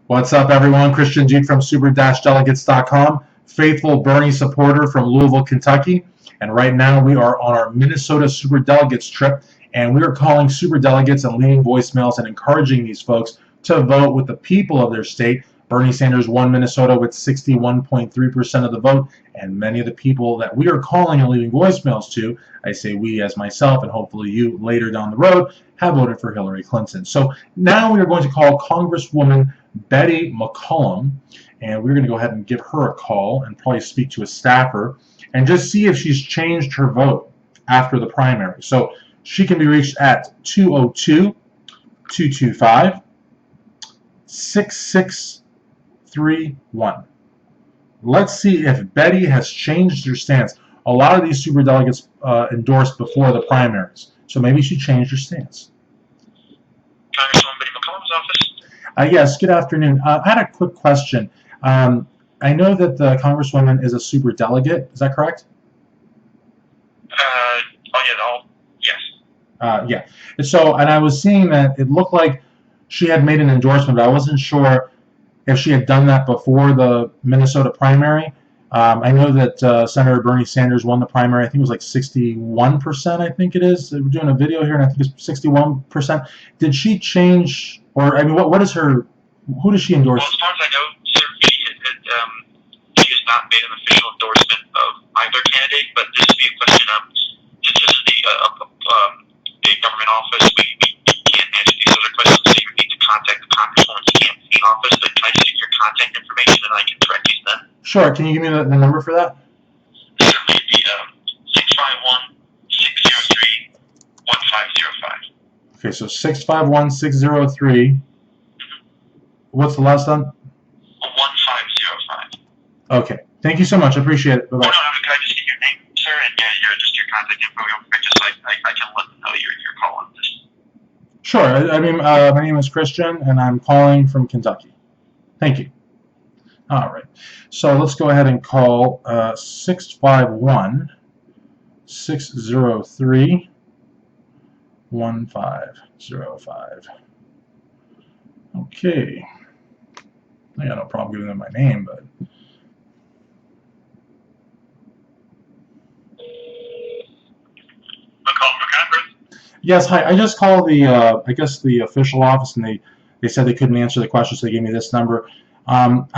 What's up, everyone? Christian Duke from super-delegates.com, faithful Bernie supporter from Louisville, Kentucky. And right now we are on our Minnesota Super Delegates trip, and we are calling super delegates and leaving voicemails and encouraging these folks to vote with the people of their state. Bernie Sanders won Minnesota with 61.3% of the vote, and many of the people that we are calling and leaving voicemails to, I say we as myself and hopefully you later down the road, have voted for Hillary Clinton. So now we are going to call Congresswoman Betty McCollum, and we're going to go ahead and give her a call and probably speak to a staffer and just see if she's changed her vote after the primary. So she can be reached at 202-225-6631. Let's see if Betty has changed her stance. A lot of these super delegates endorsed before the primaries, so maybe she changed her stance. Congresswoman Betty McCollum's office. Yes, good afternoon. I had a quick question. I know that the Congresswoman is a super delegate. Is that correct? Yes. Yeah. And I was seeing that it looked like she had made an endorsement, but I wasn't sure if she had done that before the Minnesota primary. I know that Senator Bernie Sanders won the primary. I think it was like 61%, I think it is. We're doing a video here, and I think it's 61%. Did she change, or, I mean, what is her, who does she endorse? Well, as far as I know, sir, she has not made an official endorsement of either candidate, but this would be a question of, this is a government office. We can't answer these other questions, so you would need to contact the Congresswoman's campaign office. But can I just get your contact information, and I can direct you to them? Sure. Can you give me the number for that? Certainly, it'd be 651-603-1505. Okay, so 651-603. What's the last one? 1505. Okay. Thank you so much. I appreciate it. Bye-bye. Can I just get your name, sir, and your contact info, just so I can let them know you're calling this. Sure. I mean, my name is Christian, and I'm calling from Kentucky. Thank you. All right. So let's go ahead and call 651-603-1505. Okay. I got no problem giving them my name, but... McCollum for Congress? Yes, hi. I just called the, I guess the official office, and they said they couldn't answer the question, so they gave me this number. I'm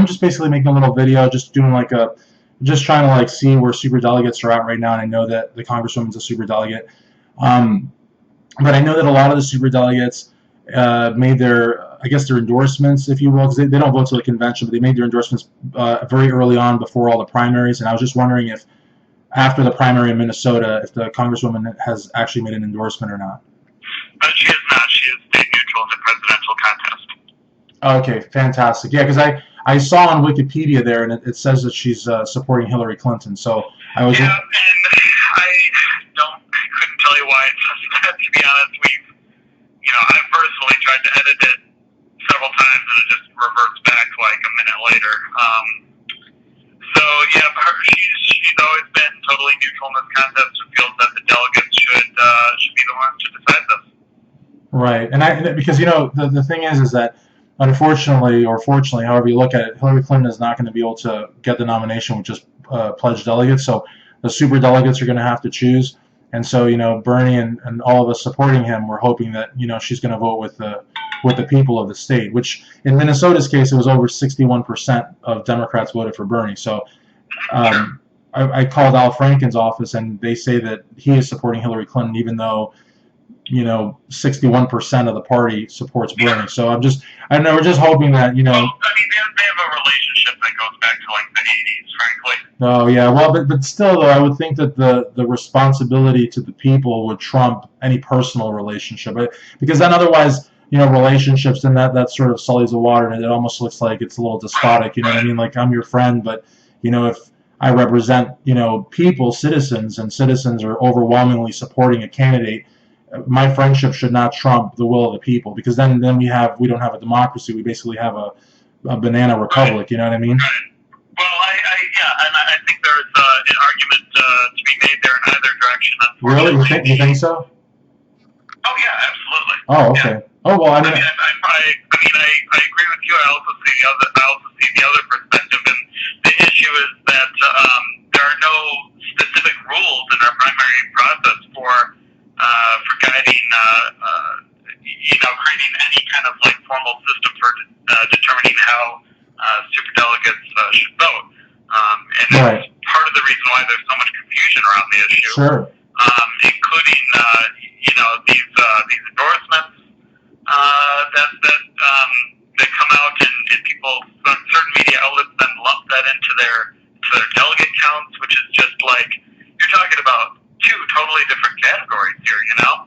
just basically making a little video, just doing like just trying to like see where super delegates are at right now, and I know that the Congresswoman's a super delegate. But I know that a lot of the super delegates made their, I guess, their endorsements, if you will, because they don't vote to the convention, but they made their endorsements very early on before all the primaries, and I was just wondering if after the primary in Minnesota, if the Congresswoman has actually made an endorsement or not. She has not. She is stayed neutral in the presidential contest. Okay, fantastic. Yeah, because I saw on Wikipedia there, and it says that she's supporting Hillary Clinton. So I was. Yeah, and I couldn't tell you why it says that. To be honest, I personally tried to edit it several times, and it just reverts back like a minute later. So yeah, she's always been totally neutral in this contest, and feels that the delegates should be the ones to decide this. Right, and because the thing is that unfortunately or fortunately, however you look at it, Hillary Clinton is not going to be able to get the nomination with just pledged delegates. So the super delegates are going to have to choose, and so Bernie and all of us supporting him, we're hoping that she's going to vote with the people of the state, which in Minnesota's case, it was over 61% of Democrats voted for Bernie. So I called Al Franken's office, and they say that he is supporting Hillary Clinton, even though 61% of the party supports Bernie. So I don't know, we're just hoping that Well, I mean, they have a relationship that goes back to like the 80s, frankly. Oh yeah, well, but still, though, I would think that the responsibility to the people would trump any personal relationship, because then otherwise, relationships, and that sort of sullies the water, and it almost looks like it's a little despotic. You know what I mean? Like, I'm your friend, but if I represent people, citizens, and citizens are overwhelmingly supporting a candidate, my friendship should not trump the will of the people, because then we don't have a democracy. We basically have a banana republic. You know what I mean? Right. Well, I think there's an argument to be made there in either direction. Really? You think so? Oh yeah, absolutely. Oh, okay. Yeah. Oh well, I I mean, mean, I agree with you. I also see the other perspective, and the issue is that there are no specific rules in our primary process for guiding, creating any kind of like formal system for determining how superdelegates should vote. And right. that's part of the reason why there's so much confusion around the issue, Sure. including these endorsements that come out, and people, certain media outlets then lump that into their delegate counts, which is just like you're talking about two totally different categories here.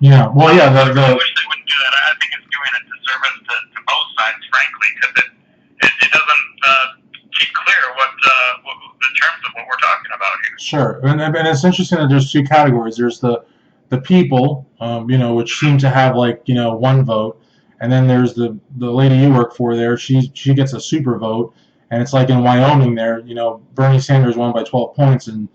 Yeah. Well, yeah. I wish they wouldn't do that. I think it's doing a disservice to both sides, frankly, because it doesn't keep clear what the terms of what we're talking about here. Sure, and it's interesting that there's two categories. There's the people, which seem to have like one vote, and then there's the lady you work for there. She gets a super vote, and it's like in Wyoming there. Bernie Sanders won by 12 points, and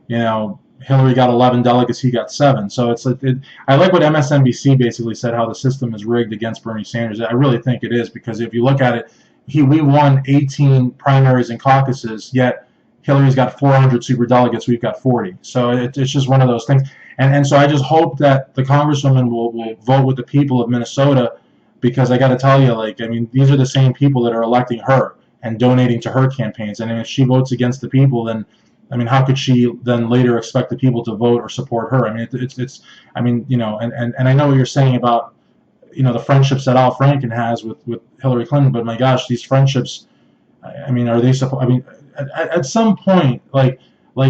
Hillary got 11 delegates. He got 7. So it's like I like what MSNBC basically said, how the system is rigged against Bernie Sanders. I really think it is, because if you look at it, we won 18 primaries and caucuses, yet Hillary's got 400 super delegates. We've got 40. So it's just one of those things. And so I just hope that the congresswoman will vote with the people of Minnesota, because I got to tell you, these are the same people that are electing her and donating to her campaigns. And if she votes against the people, then how could she then later expect the people to vote or support her? And I know what you're saying about the friendships that Al Franken has with Hillary Clinton, but my gosh, these friendships, are they supposed? At some point, like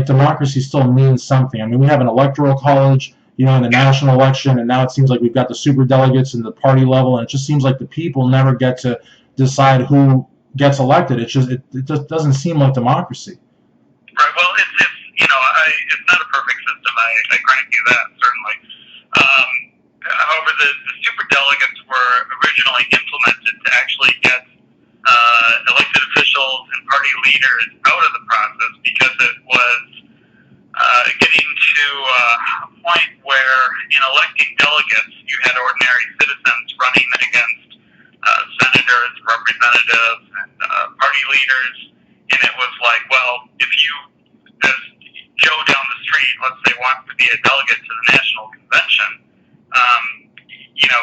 democracy still means something. We have an electoral college, in the national election, and now it seems like we've got the super delegates in the party level, and it just seems like the people never get to decide who gets elected. It just doesn't seem like democracy. Right. Well, it's not a perfect system. I grant you that, certainly. However, the super delegates were originally implemented to actually get elected officials and party leaders out of the process, because it was getting to a point where in electing delegates, you had ordinary citizens running against senators, representatives, and party leaders, and it was like, well, if you, as Joe down the street, let's say, wants to be a delegate to the national convention,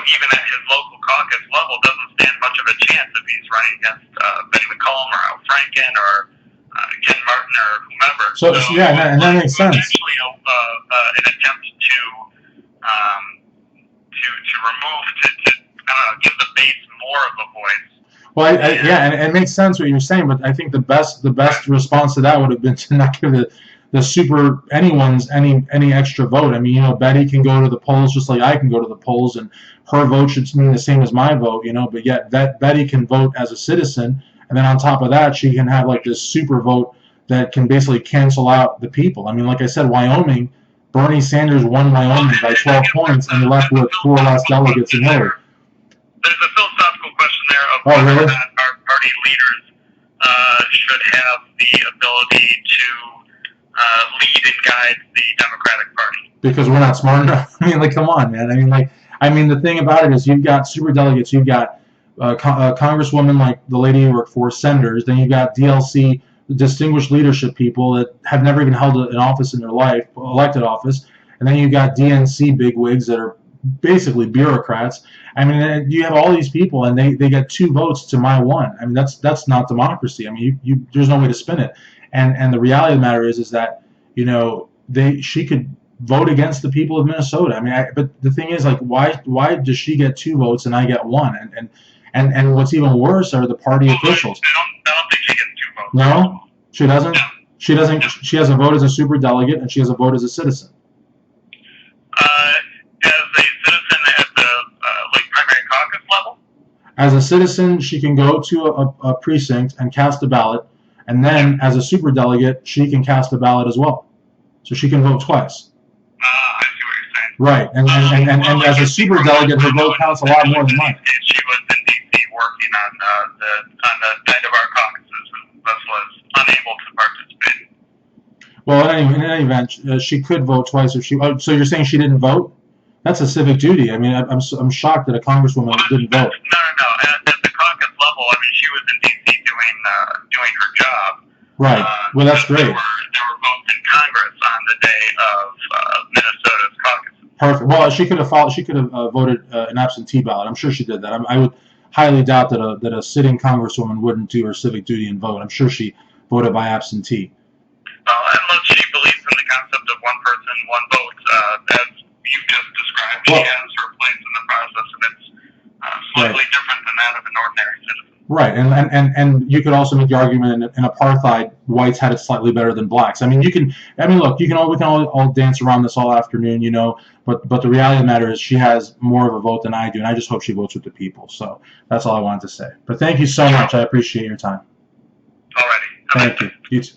even at his local caucus level, doesn't stand much of a chance if he's running against Benny McCollum or Al Franken or Ken Martin or whomever. So yeah, and that makes sense. Actually, an attempt to remove, to give the base more of a voice. Well, and it makes sense what you're saying, but I think the best response to that would have been to not give the super anyone's any extra vote. Betty can go to the polls just like I can go to the polls, and her vote should mean the same as my vote, but yet Betty can vote as a citizen, and then on top of that, she can have like this super vote that can basically cancel out the people. Like I said, Wyoming, Bernie Sanders won Wyoming by 12 points, and he left with 4 less delegates than Hillary. There's a philosophical question there of whether or not our party leaders should have the ability to lead and guide the Democratic Party. Because we're not smart enough. Come on, man. The thing about it is, you've got super delegates, you've got congresswomen like the lady you work for, senators, then you've got DLC, distinguished leadership people that have never even held an office in their life, elected office, and then you've got DNC bigwigs that are basically bureaucrats. You have all these people, and they get 2 votes to my 1. That's not democracy. There's no way to spin it. And the reality of the matter is that she could vote against the people of Minnesota. But the thing is, like, why does she get 2 votes and I get 1? And what's even worse are the party officials. I don't think she gets 2 votes. No, she doesn't. No. She doesn't. She has a vote as a super delegate, and she has a vote as a citizen. As a citizen at the primary caucus level. As a citizen, she can go to a precinct and cast a ballot, and then as a super delegate, she can cast a ballot as well. So she can vote twice. I see what you're saying. Right, and as a super delegate, her vote counts a lot more than mine. She was in D.C. working on the night of our caucuses, and thus was unable to participate. Well, in any event, she could vote twice if she. Oh, so you're saying she didn't vote? That's a civic duty. I'm shocked that a congresswoman didn't vote. Right. Well, that's great. There were votes in Congress on the day of Minnesota's caucus. Perfect. Well, she could have followed. She could have voted an absentee ballot. I'm sure she did that. I would highly doubt that a sitting congresswoman wouldn't do her civic duty and vote. I'm sure she voted by absentee. Unless she believes in the concept of one person, one vote, as you just described, she has her place in the process, and it's slightly different than that of an ordinary citizen. Right, and you could also make the argument in apartheid, whites had it slightly better than blacks. Look, we can all dance around this all afternoon, but the reality of the matter is she has more of a vote than I do, and I just hope she votes with the people. So that's all I wanted to say. But thank you so much. I appreciate your time. Alrighty. Thank you. You too.